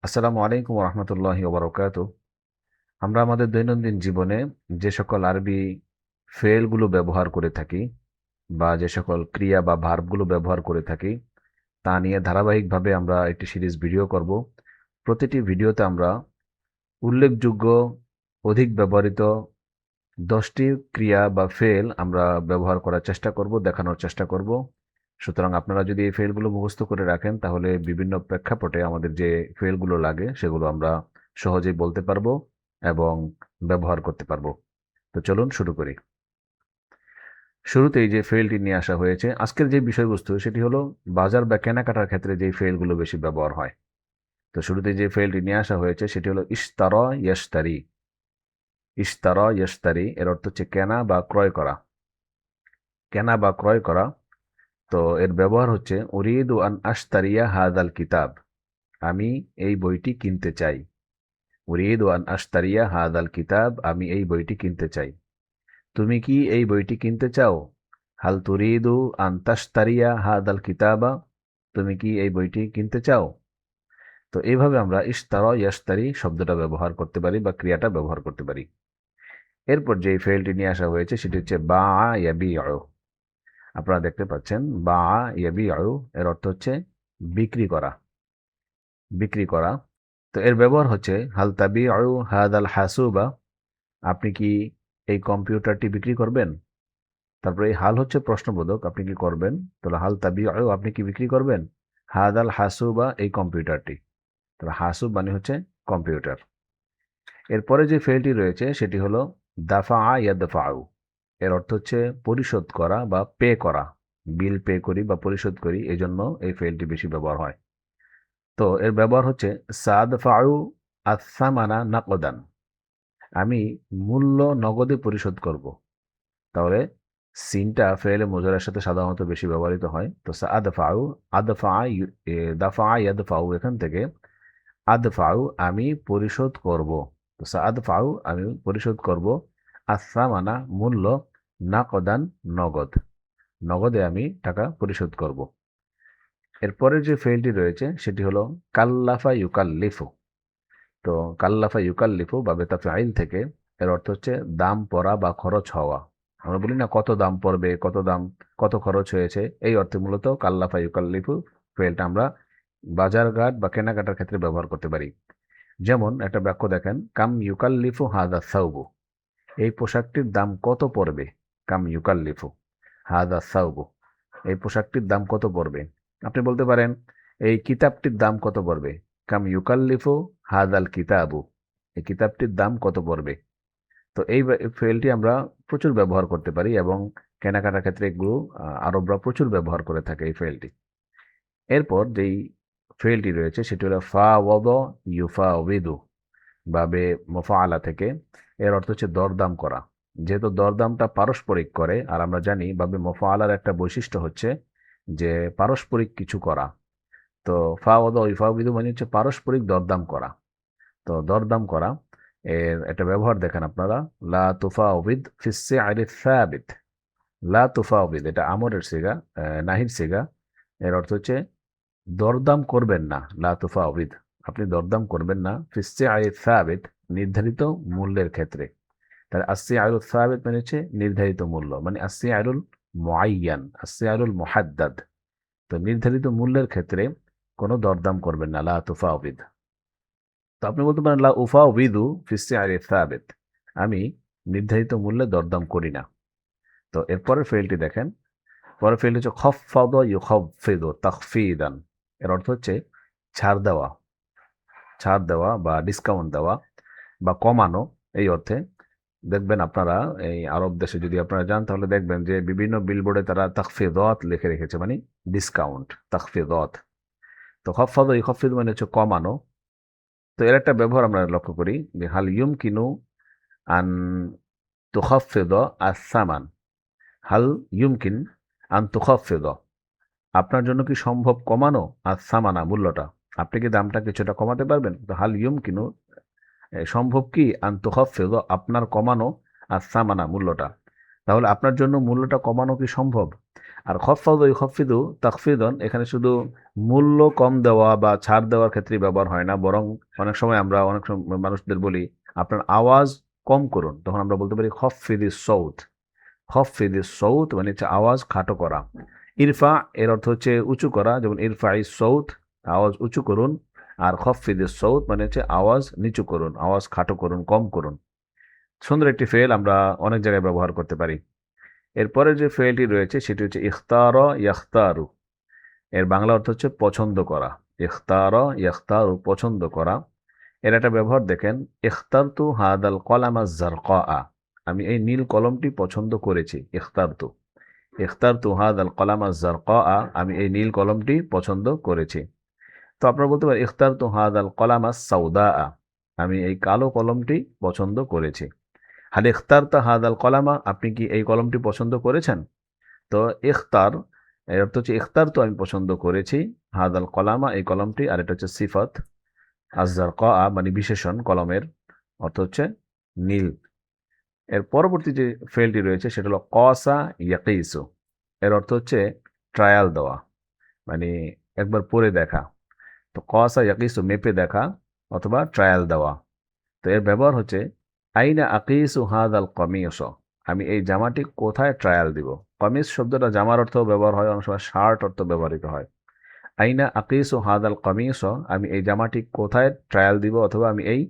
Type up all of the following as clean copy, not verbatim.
আসসালামু আলাইকুম রহমতুল্লাহি ওবরাকাতু। আমরা আমাদের দৈনন্দিন জীবনে যে সকল আরবি ফেলগুলো ব্যবহার করে থাকি বা যে সকল ক্রিয়া বা ভার্বগুলো ব্যবহার করে থাকি তা নিয়ে ধারাবাহিকভাবে আমরা একটি সিরিজ ভিডিও করব। প্রতিটি ভিডিওতে আমরা উল্লেখযোগ্য অধিক ব্যবহৃত 10টি ক্রিয়া বা ফেল আমরা ব্যবহার করার চেষ্টা করব, দেখানোর চেষ্টা করব। সুতরাং আপনারা যদি এই ফেলগুলো মুখস্থ করে রাখেন তাহলে বিভিন্ন প্রেক্ষাপটে আমাদের যে ফেলগুলো লাগে সেগুলো আমরা সহজেই বলতে পারবো এবং ব্যবহার করতে পারবো। তো চলুন শুরু করি। শুরুতেই যে ফেলটি নিয়ে আসা হয়েছে, আজকের যে বিষয়বস্তু সেটি হলো বাজার বা কেনাকাটার ক্ষেত্রে যে ফেলগুলো বেশি ব্যবহার হয়। তো শুরুতে যে ফেলটি নিয়ে আসা হয়েছে সেটি হলো ইশতারা ইয়াশতারি। ইশতারা ইয়াশতারি এর অর্থ হচ্ছে কেনা বা ক্রয় করা। কেনা বা ক্রয় করা। তো এর ব্যবহার হচ্ছে উরিদু আন আশতারিয়া হাদাল কিতাব। আমি এই বইটি কিনতে চাই। উরিদু আন আশতারিয়া হাদাল কিতাব, আমি এই বইটি কিনতে চাই। তুমি কি এই বইটি কিনতে চাও? হাল তুরিদু আন তাশতারিয়া হাদাল কিতাবা, তুমি কি এই বইটি কিনতে চাও? তো এইভাবে আমরা ইশতারা ইয়াশতারি শব্দটা ব্যবহার করতে পারি বা ক্রিয়াটা ব্যবহার করতে পারি। এরপর যে ফেলটি নিয়ে আসা হয়েছে সেটি হচ্ছে বা ইয়াবিউ। আপনারা দেখতে পাচ্ছেন বা ইয়াবিউ এর অর্থ হচ্ছে বিক্রি করা। বিক্রি করা। তো এর ব্যবহার হচ্ছে হাল তাবিউ হাদাল হাসুবা, আপনি কি এই কম্পিউটারটি বিক্রি করবেন? তারপরে এই হাল হচ্ছে প্রশ্নবোধক, আপনি কি করবেন? তাহলে হাল তাবিউ, আপনি কি বিক্রি করবেন? হাদাল হাসুবা, এই কম্পিউটারটি। তাহলে হাসুব মানে হচ্ছে কম্পিউটার। এরপরে যে ফেলটি রয়েছে সেটি হলো দাফা ইয়াদফাউ। এর অর্থ হচ্ছে পরিশোধ করা বা পে করা। বিল পে করি বা পরিশোধ করি, এই জন্য এই ফেলটি বেশি ব্যবহার হয়। তো এর ব্যবহার হচ্ছে সাদফাউ আসামানা নাকদান, আমি মূল্য নগদে পরিশোধ করব। তাহলে সিনটা ফেলে মুজারের সাথে সাধারণত বেশি ব্যবহৃত হয়। তো সাদফাউ, আদফা দাফা ইয়াদফাউ, এখান থেকে আদফাউ আমি পরিশোধ করব। তো সাদফাউ আমি পরিশোধ করব, আসামানা মূল্য, নাকদান নগদ, নগদে আমি টাকা পরিশোধ করব। এরপরের যে ফেলটি রয়েছে সেটি হলো কাল্লাফা ইউকাল্লিফু। তো কাল্লাফা ইউকাল্লিফু বা বেতা ফাইল থেকে এর অর্থ হচ্ছে দাম পড়া বা খরচ হওয়া। আমরা বলি না কত দাম পড়বে, কত দাম, কত খরচ হয়েছে, এই অর্থে মূলত কাল্লাফা ইউকাল্লিফু ফেলটা আমরা বাজারঘাট বা কেনাকাটার ক্ষেত্রে ব্যবহার করতে পারি। যেমন একটা বাক্য দেখেন, কাম ইউকাল্লিফু হাদা সাউবু, এই পোশাকটির দাম কত পড়বে? কাম ইউকাল্লিফু হাদা সাউবু, এই পোশাকটির দাম কত পড়বে? আপনি বলতে পারেন এই কিতাবটির দাম কত পড়বে? কাম ইউকাল্লিফু হাদাল কিতাবু, এই কিতাবটির দাম কত পড়বে? তো এই ফেলটি আমরা প্রচুর ব্যবহার করতে পারি এবং কেনাকাটার ক্ষেত্রে এগুলো আরবরা প্রচুর ব্যবহার করে থাকে এই ফেলটি। এরপর যেই ফেলটি রয়েছে সেটি হলো ফা ওয়াদ ইউফা ওয়েদু বাবে মোফাআলা থেকে। এর অর্থ হচ্ছে দরদাম করা। যেহেতু দরদামটা পারস্পরিক করে, আর আমরা জানি বাবে মোফাআলার একটা বৈশিষ্ট্য হচ্ছে যে পারস্পরিক কিছু করা। তো ফাওয়াদা ইউফাউবিদু মানে হচ্ছে পারস্পরিক দরদাম করা। তো দরদাম করা এর একটা ব্যবহার দেখেন আপনারা, লা তুফাউবিদ ফিস আইরি সাবিত। লা তুফাউবিদ এটা আমরের সিগা, নাহির সিগা। এর অর্থ হচ্ছে দরদাম করবেন না। লা তুফাউবিদ, আপনি দরদাম করবেন না ফিস আইরি সাবিত, নির্ধারিত মূল্যের ক্ষেত্রে। তাহলে আসি আয়রুল সাবিত মানে হচ্ছে নির্ধারিত মূল্য, মানে আসি আয়রুল মুআয়্যান, আসি আয়রুল মুহাদ্দাদ। তো নির্ধারিত মূল্যের ক্ষেত্রে কোনো দরদাম করবেন না, লা তুফাউবিদ। তো আপনি বলতে পারেন লা উফাউবিদু ফিস সিআরি সাবিত, আমি নির্ধারিত মূল্যে দরদাম করি না। তো এর পরের ফেলটি দেখেন, পরের ফেলটি হচ্ছে খফফাদা ইউখফিদু তাখফিদান। এর অর্থ হচ্ছে ছাড় দেওয়া। ছাড় দেওয়া বা ডিসকাউন্ট দেওয়া বা কমানো, এই অর্থে। দেখবেন আপনারা এই আরব দেশে যদি আপনারা যান তাহলে দেখবেন যে বিভিন্ন বিলবোর্ডে তারা তাখফিদাত লিখে রেখেছে, মানে ডিসকাউন্ট, তাখফিদাত। তো খফফাদা ইউখফিদু মানে হচ্ছে কমানো। তো এর একটা ব্যবহার আমরা লক্ষ্য করি যে হাল ইউমকিনু আন তুখাফিদ আস-সামান। হাল ইউমকিন আন তুখাফিদ, আপনার জন্য কি সম্ভব কমানো আস-সামানা, মূল্যটা? আপনি কি দামটা কিছুটা কমাতে পারবেন? তো হাল ইউমকিনু, সম্ভব কি আন তুখাফিদ, আপনার কমানো আস-সামানা, মূল্যটা। তাহলে আপনার জন্য মূল্যটা কমানো কি সম্ভব? আর খফাদু ইখফিদু তাখফিদন এখানে শুধু মূল্য কম দেওয়া বা ছাড় দেওয়ার ক্ষেত্রে ব্যবহার হয় না, বরং অনেক সময় আমরা অনেক সময় মানুষদের বলি আপনার আওয়াজ কম করুন, তখন আমরা বলতে পারি খফিদিস সৌত। খফিদিস সৌত মানে হচ্ছে আওয়াজ খাটো করা। ইরফা এর অর্থ হচ্ছে উঁচু করা, যেমন ইরফা ইস সৌত, আওয়াজ উঁচু করুন। আর খফিদিস সৌত মানে হচ্ছে আওয়াজ নিচু করুন, আওয়াজ খাটো করুন, কম করুন। সুন্দর একটি ফেল, আমরা অনেক জায়গায় ব্যবহার করতে পারি। এরপরে যে ফেলটি রয়েছে সেটি হচ্ছে ইখতার ইয়াখতারু। এর বাংলা অর্থ হচ্ছে পছন্দ করা। ইখতার ইয়াখতারু পছন্দ করা। এর একটা ব্যবহার দেখেন, ইখতারতু হাদাল কলামা জারকা। আমি এই নীল কলমটি পছন্দ করেছি। ইখতারতু হাদাল কলামা জারকা, আমি এই নীল কলমটি পছন্দ করেছি। তো আপনারা বলতে পারেন ইখতারতু হাদাল কলামা সাউদা, আমি এই কালো কলমটি পছন্দ করেছি। হাল ইখতারতা হাদাল কলামা, আপনি কি এই কলমটি পছন্দ করেছেন? তো ইখতার এর অর্থ হচ্ছে ইখতার তো আমি পছন্দ করেছি, হাদাল কলামা এই কলমটি, আর এটা হচ্ছে সিফাত। আজার কা মানে বিশেষণ, কলমের অর্থ হচ্ছে নীল। এর পরবর্তী যে ফেলটি রয়েছে সেটা হলো কসা ইয়াকিসু। এর অর্থ হচ্ছে ট্রায়াল দেওয়া, মানে একবার পরে দেখা। তো কসা ইয়াকিসু মেপে দেখা অথবা ট্রায়াল দেওয়া। তো এর ব্যবহার হচ্ছে আইনা আকিসু হাদাল কমিস, আমি এই জামাটি কোথায় ট্রায়াল দিব। কমিস শব্দটা জামার অর্থ ব্যবহার হয়, অনেক সময় শার্ট অর্থ ব্যবহৃত হয়। আইনা আকিসু হাদাল কমিস, আমি এই জামাটি কোথায় ট্রায়াল দিব, অথবা আমি এই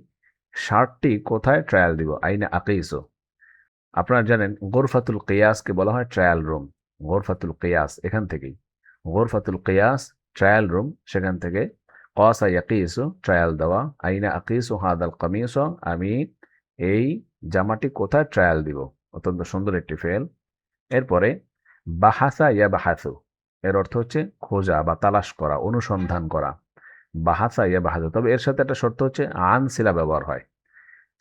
শার্টটি কোথায় ট্রায়াল দিব। আইনা আকিসু। আপনারা জানেন গোরফাতুল কিয়াসকে বলা হয় ট্রায়াল রুম। গোরফাতুল কিয়াস এখান থেকেই, গোরফাতুল কিয়াস ট্রায়াল রুম, সেখান থেকে কসা ইয়াকিসু ট্রায়াল দেওয়া। আইনা আকিসু হাদাল কমিস, আমি এই জামাটি কোথায় ট্রায়াল দিব। অত্যন্ত সুন্দর একটি ফেল। এরপরে বাহাসা ইয়া বাহাসু, এর অর্থ হচ্ছে খোঁজা বা তালাশ করা, অনুসন্ধান করা। বাহাসা ইয়া বাহাসু, তবে এর সাথে একটা শর্ত হচ্ছে আন সিলা ব্যবহার হয়।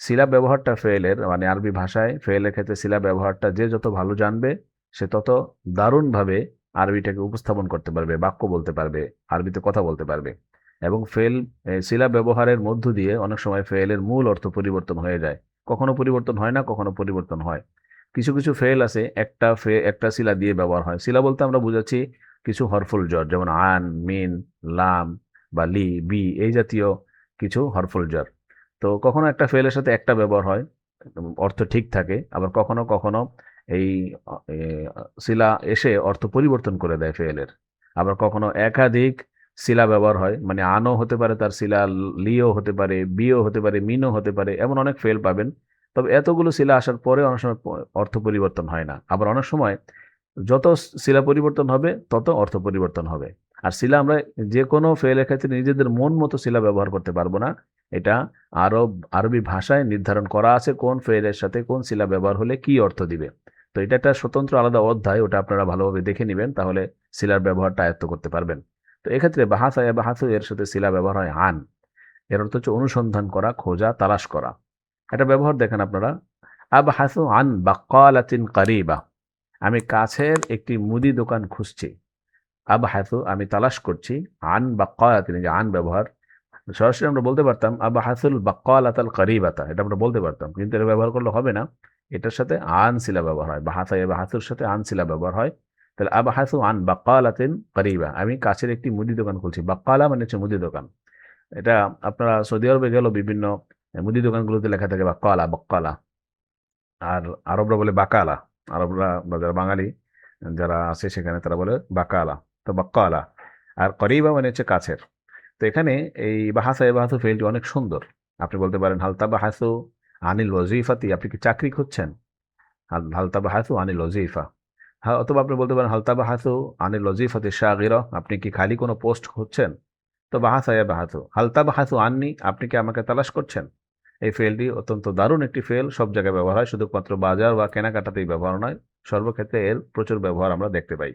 সিলা ব্যবহারটা ফেলের মানে আরবি ভাষায় ফেলের ক্ষেত্রে সিলা ব্যবহারটা যে যত ভালো জানবে সে তত দারুণভাবে আরবিটাকে উপস্থাপন করতে পারবে, বাক্য বলতে পারবে, আরবিতে কথা বলতে পারবে। এবং সিলা ব্যবহারের মধ্য দিয়ে অনেক সময় ফেলের মূল অর্থ পরিবর্তন হয়ে যায়। কখনো পরিবর্তন হয় না, কখনো পরিবর্তন হয়। কিছু কিছু ফেল আছে একটা সিলা দিয়ে ব্যবহার হয়। সিলা বলতে আমরা বুঝাচ্ছি কিছু হরফুল জর, যেমন আন, মিন, লাম বা লি, বি, এই জাতীয় কিছু হরফুল জর। তো কখনো একটা ফেলের সাথে একটা ব্যবহার হয়, অর্থ ঠিক থাকে। আবার কখনো কখনো এই এ, সিলা এসে অর্থ পরিবর্তন করে দেয় ফেলের। আবার কখনো একাধিক সিলা ব্যবহার হয়, মানে আনও হতে পারে তার সিলা, লিও হতে পারে, বিও হতে পারে, মিনও হতে পারে, এমন অনেক ফেল পাবেন। তবে এতগুলো সিলা আসার পরে অনেক সময় অর্থ পরিবর্তন হয় না। আবার অনেক সময় যত সিলা পরিবর্তন হবে তত অর্থ পরিবর্তন হবে। আর সিলা আমরা যে কোনো ফেলের ক্ষেত্রে নিজেদের মন মতো সিলা ব্যবহার করতে পারবো না। এটা আরবি ভাষায় নির্ধারণ করা আছে কোন ফেলের সাথে কোন সিলা ব্যবহার হলে কি অর্থ দিবে। তো এটা একটা স্বতন্ত্র আলাদা অধ্যায়, ওটা আপনারা ভালোভাবে দেখে নেবেন, তাহলে সিলার ব্যবহারটা আয়ত্ত করতে পারবেন। তো এক্ষেত্রে বাহাসা বাহাসু এর সাথে সিলা ব্যবহার হয় আন। এর অর্থ হচ্ছে অনুসন্ধান করা, খোঁজা, তালাশ করা। এটা ব্যবহার দেখেন আপনারা, আবহাসু আন বাক্কালাতিন কারিবা, আমি কাছের একটি মুদি দোকান খুঁজছি। আবহাসু আমি তালাশ করছি, আন বাক্কালাতিন, যে আন ব্যবহার। সরাসরি আমরা বলতে পারতাম আবাহাসুল বাক্কালাতাল কারিবাতা, এটা আমরা বলতে পারতাম, কিন্তু এটা ব্যবহার করলে হবে না। এটার সাথে আন সিলা ব্যবহার হয়, বাহাসা বাহাসুর সাথে আন সিলা ব্যবহার হয়। তাহলে আবাহাসু আন বাক্কালাতিন কারিবা, আমি কাছের একটি মুদি দোকান খুলছি। বাক্কালা মানে হচ্ছে মুদি দোকান। এটা আপনারা সৌদি আরবে গেলেও বিভিন্ন মুদি দোকানগুলোতে লেখা থাকে বাক্কালা বাক্কালা। আর আরবরা বলে বাকালা। আরবরা বা যারা বাঙালি যারা আছে সেখানে তারা বলে বাকালা। তো বাক্কালা। আর করিবা মানে হচ্ছে কাছের। তো এখানে এই বাহাসা বাহাসু ফেলটি অনেক সুন্দর। আপনি বলতে পারেন হালতা বাহাসু আনিল ওয়াজিফাতি, আপনি কি চাকরি খুঁজছেন। হালতা বাহাসু আনিল ওয়াজিফা। হ্যাঁ, অথবা আপনি বলতে পারেন হালতা বাহাসু আনিল ওয়াজিফাতি শাগিরা, আপনি কি খালি কোনো পোস্ট খুঁজছেন। তো বাহাসা বাহাসু হালতা বাহাসু আননি, আপনি কি আমাকে তালাশ করছেন। এই ফেলটি অত্যন্ত দারুণ একটি ফেল, সব জায়গায় ব্যবহার হয়, শুধুমাত্র বাজার বা কেনাকাটাতেই ব্যবহার নয়, সর্বক্ষেত্রে এর প্রচুর ব্যবহার আমরা দেখতে পাই।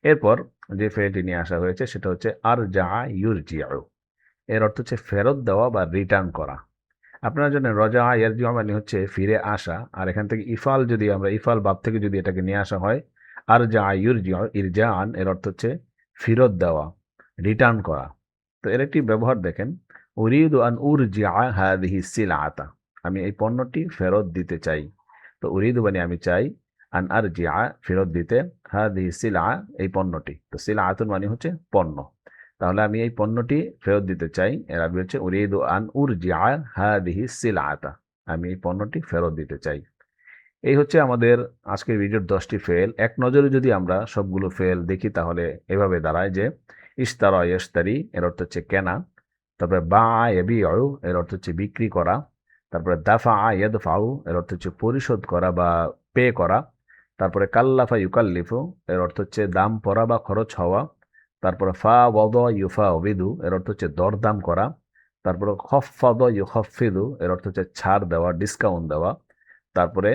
এরপর যে ফেলটি নিয়ে আসা হয়েছে সেটা হচ্ছে আর যা ইউরজিউ। এর অর্থ হচ্ছে ফেরত দেওয়া বা রিটার্ন করা। আপনারা জানেন রজা ইয়ারজিউ মানে হচ্ছে ফিরে আসা, আর এখান থেকে ইফাল, যদি আমরা ইফাল বাব থেকে যদি এটাকে নিয়ে আসা হয়, আর যা ইউরজিউ ইরজান, এর অর্থ হচ্ছে ফেরত দেওয়া, রিটার্ন করা। তো এর একটি ব্যবহার দেখেন, উরিদু আন উরজিআ হাদিহি সিলআতা, আমি এই পণ্যটি ফেরত দিতে চাই। তো উরিদু মানে আমি চাই, আন আরজিআ ফেরত দিতে, হাদিহি সিলআ এই পণ্যটি। তো সিলআতুন মানে হচ্ছে পণ্য। তাহলে আমি এই পণ্যটি ফেরত দিতে চাই। এর আরবি হচ্ছে উরিদু আন উরজিআ হাদিহি সিলআতা। আমি এই পণ্যটি ফেরত দিতে চাই। এই হচ্ছে আমাদের আজকের ভিডিওর 10টি ফেল। এক নজরে যদি আমরা সবগুলো ফেল দেখি তাহলে এভাবে দাঁড়ায় যে ইশতারা ইয়াশতারি এর অর্থ হচ্ছে কেনা, তারপরে বাআ ইয়াবিউ এর অর্থ হচ্ছে বিক্রি করা, তারপরে দাফাআ ইয়াদফাউ এর অর্থ হচ্ছে পরিশোধ করা বা পে করা, তারপরে কাল্লাফা ইউকাল্লিফু এর অর্থ হচ্ছে দাম পড়া বা খরচ হওয়া, তারপরে ফাওয়াদা ইউফাওয়িদু এর অর্থ হচ্ছে দরদাম করা, তারপরে খফফাদা ইউখফফিদু এর অর্থ হচ্ছে ছাড় দেওয়া, ডিসকাউন্ট দেওয়া, তারপরে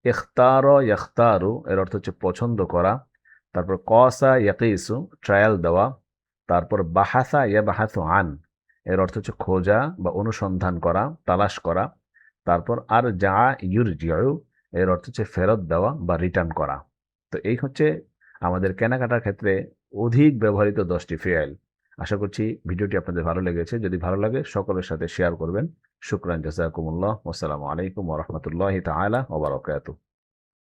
ইখতার ইয়াখতারু এর অর্থ হচ্ছে পছন্দ করা, তারপর কসা ইয়াকিসু ট্রায়াল দেওয়া, তারপর বাহাসা ইয়াবাহাসু আন এর অর্থ হচ্ছে খোঁজা বা অনুসন্ধান করা, তালাশ করা, তারপর আর যা ইউরজিউ এর অর্থ হচ্ছে ফেরত দেওয়া বা রিটার্ন করা। তো এই হচ্ছে আমাদের কেনাকাটার ক্ষেত্রে অধিক ব্যবহৃত 10টি ফেল। আশা করছি ভিডিওটি আপনাদের ভালো লেগেছে। যদি ভালো লাগে সকলের সাথে শেয়ার করবেন। শুকরান জাযাকুমুল্লাহ। আসসালামু আলাইকুম ওয়া রাহমাতুল্লাহি তাআলা ওয়া বারাকাতুহু।